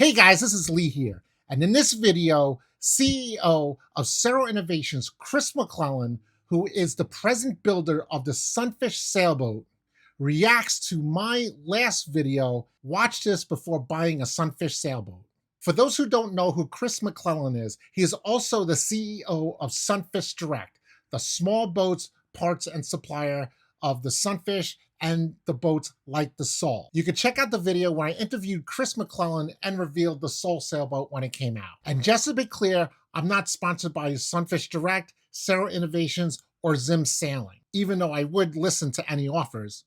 Hey guys, this is Lee here. And in this video, CEO of Sailboat Innovations, Chris McClellan, who is the present builder of the Sunfish Sailboat, reacts to my last video, watch this before buying a Sunfish Sailboat. For those who don't know who Chris McClellan is, he is also the CEO of Sunfish Direct, the small boats, parts, and supplier of the Sunfish and the boats like the Soul. You can check out the video where I interviewed Chris McClellan and revealed the Soul sailboat when it came out. And just to be clear, I'm not sponsored by Sunfish Direct, Sailboat Innovations, or Zim Sailing, even though I would listen to any offers.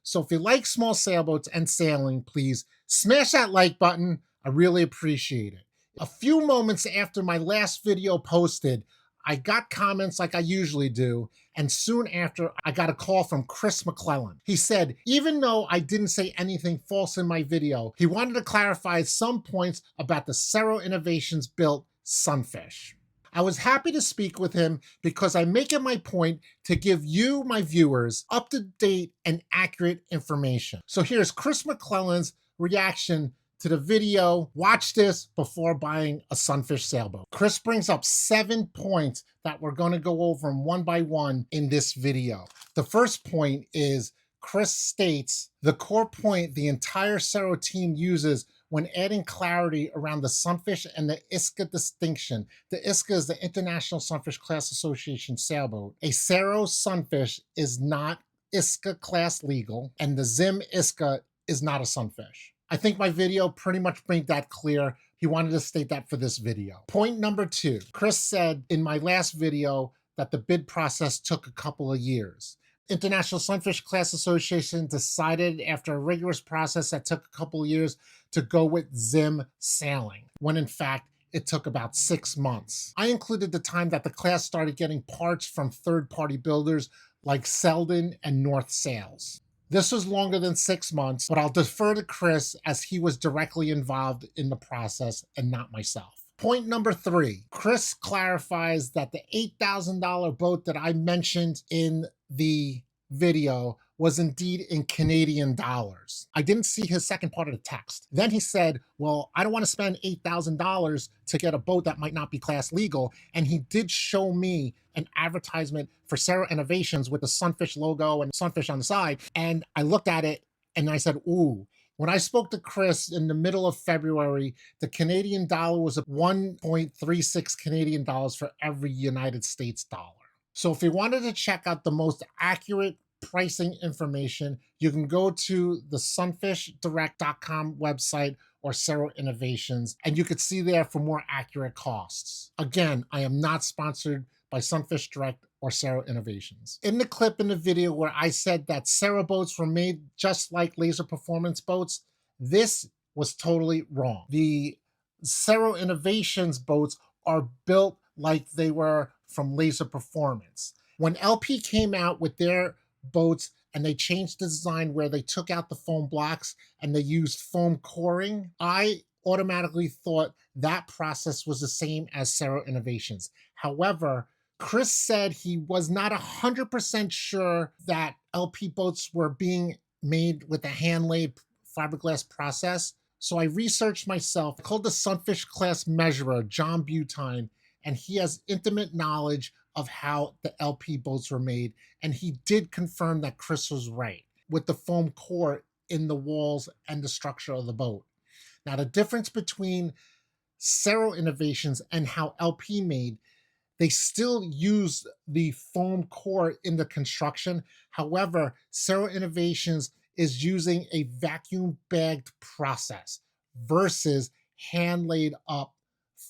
So if you like small sailboats and sailing, please smash that like button. I really appreciate it. A few moments after my last video posted, I got comments like I usually do, and soon after, I got a call from Chris McClellan. He said, even though I didn't say anything false in my video, he wanted to clarify some points about the Sailboat Innovations built Sunfish. I was happy to speak with him because I make it my point to give you, my viewers, up-to-date and accurate information. So here's Chris McClellan's reaction to the video. Watch this before buying a Sunfish sailboat. Chris brings up 7 points that we're going to go over them one by one in this video. The first point is Chris states the core point the entire Sailboat team uses when adding clarity around the Sunfish and the ISCA distinction. The ISCA is the International Sunfish Class Association sailboat. A Sailboat Sunfish is not ISCA class legal, and the Zim ISCA is not a Sunfish. I think my video pretty much made that clear. He wanted to state that for this video. Point number 2, Chris said in my last video that the bid process took a couple of years. International Sunfish Class Association decided after a rigorous process that took a couple of years to go with Zim Sailing, when in fact it took about 6 months. I included the time that the class started getting parts from third-party builders like Selden and North Sails. This was longer than 6 months, but I'll defer to Chris as he was directly involved in the process and not myself. Point number 3, Chris clarifies that the $8,000 boat that I mentioned in the video was indeed in Canadian dollars. I didn't see his second part of the text. Then he said, well, I don't want to spend $8,000 to get a boat that might not be class legal. And he did show me an advertisement for Sailboat Innovations with the Sunfish logo and Sunfish on the side. And I looked at it and I said, ooh. When I spoke to Chris in the middle of February, the Canadian dollar was 1.36 Canadian dollars for every United States dollar. So if you wanted to check out the most accurate pricing information, you can go to the sunfishdirect.com website or Sailboat Innovations, and you could see there for more accurate costs. Again, I am not sponsored by Sunfish Direct or Sailboat Innovations. In the clip in the video where I said that sailboats were made just like laser performance boats, this was totally wrong. The Sailboat Innovations boats are built like they were from Laser Performance. When LP came out with their boats and they changed the design where they took out the foam blocks and they used foam coring, I automatically thought that process was the same as Sailboat Innovations. However, Chris said he was not 100% sure that LP boats were being made with a hand-laid fiberglass process. So I researched myself. I called the Sunfish class measurer, John Butine, and he has intimate knowledge of how the LP boats were made. And he did confirm that Chris was right with the foam core in the walls and the structure of the boat. Now, the difference between Sailboat Innovations and how LP made, they still use the foam core in the construction. However, Sailboat Innovations is using a vacuum bagged process versus hand laid up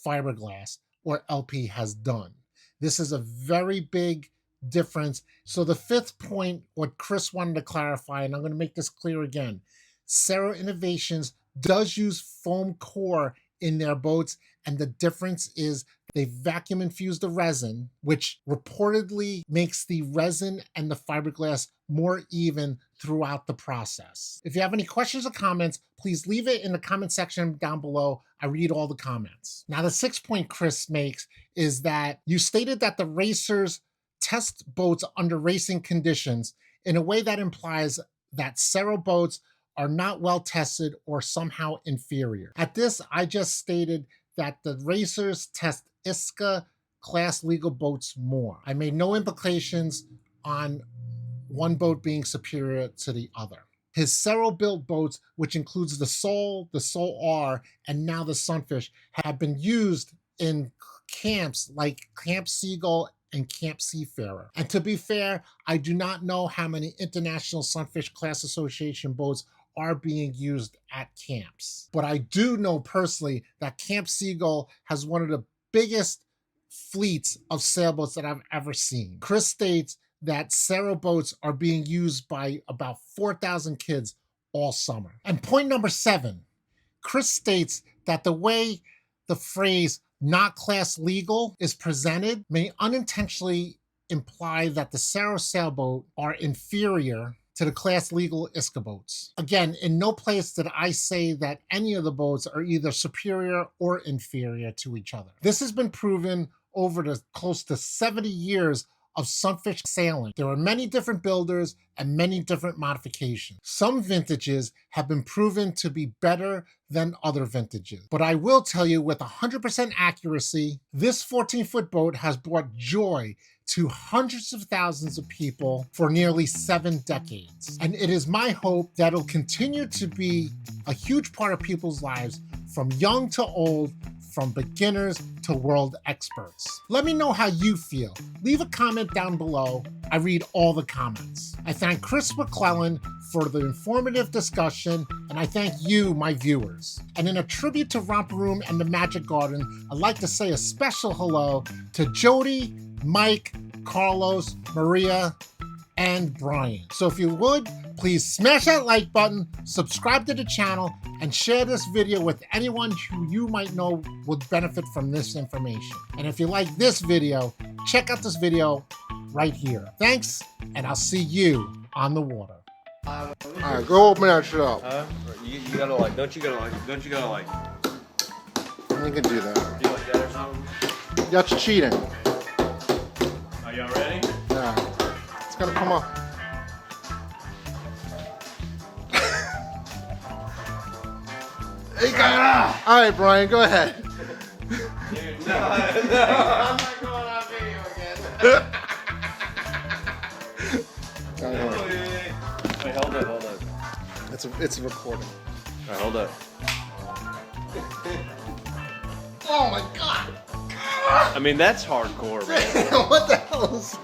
fiberglass, or LP has done. This is a very big difference. So the 5th point, what Chris wanted to clarify, and I'm going to make this clear again, Sailboat Innovations does use foam core in their boats, and the difference is they vacuum infuse the resin, which reportedly makes the resin and the fiberglass more even throughout the process. If you have any questions or comments, please leave it in the comment section down below. I read all the comments. Now, the 6th point Chris makes is that you stated that the racers test boats under racing conditions in a way that implies that sailboats are not well tested or somehow inferior. At this, I just stated that the racers test ISCA class legal boats more. I made no implications on one boat being superior to the other. His Sailboat boats, which includes the Soul R, and now the Sunfish, have been used in camps like Camp Seagull and Camp Seafarer. And to be fair, I do not know how many International Sunfish Class Association boats are being used at camps. But I do know personally that Camp Seagull has one of the biggest fleets of sailboats that I've ever seen. Chris states that sailboats are being used by about 4,000 kids all summer. And point number 7, Chris states that the way the phrase not class legal is presented may unintentionally imply that the sailboat are inferior to the class legal ISCA boats. Again, in no place did I say that any of the boats are either superior or inferior to each other. This has been proven over the close to 70 years of Sunfish sailing. There are many different builders and many different modifications. Some vintages have been proven to be better than other vintages. But I will tell you with 100% accuracy, this 14-foot boat has brought joy to hundreds of thousands of people for nearly 7 decades. And it is my hope that it'll continue to be a huge part of people's lives from young to old, from beginners to world experts. Let me know how you feel. Leave a comment down below. I read all the comments. I thank Chris McClellan for the informative discussion, and I thank you, my viewers. And in a tribute to Romper Room and the Magic Garden, I'd like to say a special hello to Jody, Mike, Carlos, Maria, and Brian. So if you would, please smash that like button, subscribe to the channel, and share this video with anyone who you might know would benefit from this information. And if you like this video, check out this video right here. Thanks, and I'll see you on the water. All right, go open that shit up. You gotta like, don't you gotta like. You can do that. Do you like that or something? That's cheating. Are y'all ready? Yeah. It's gonna come up. Hey, guys. All right, Brian, go ahead. Dude, no, I'm not going on video again. Wait, hold up. It's a recording. All right, hold up. Oh my God. I mean, that's hardcore, man. What the hell is...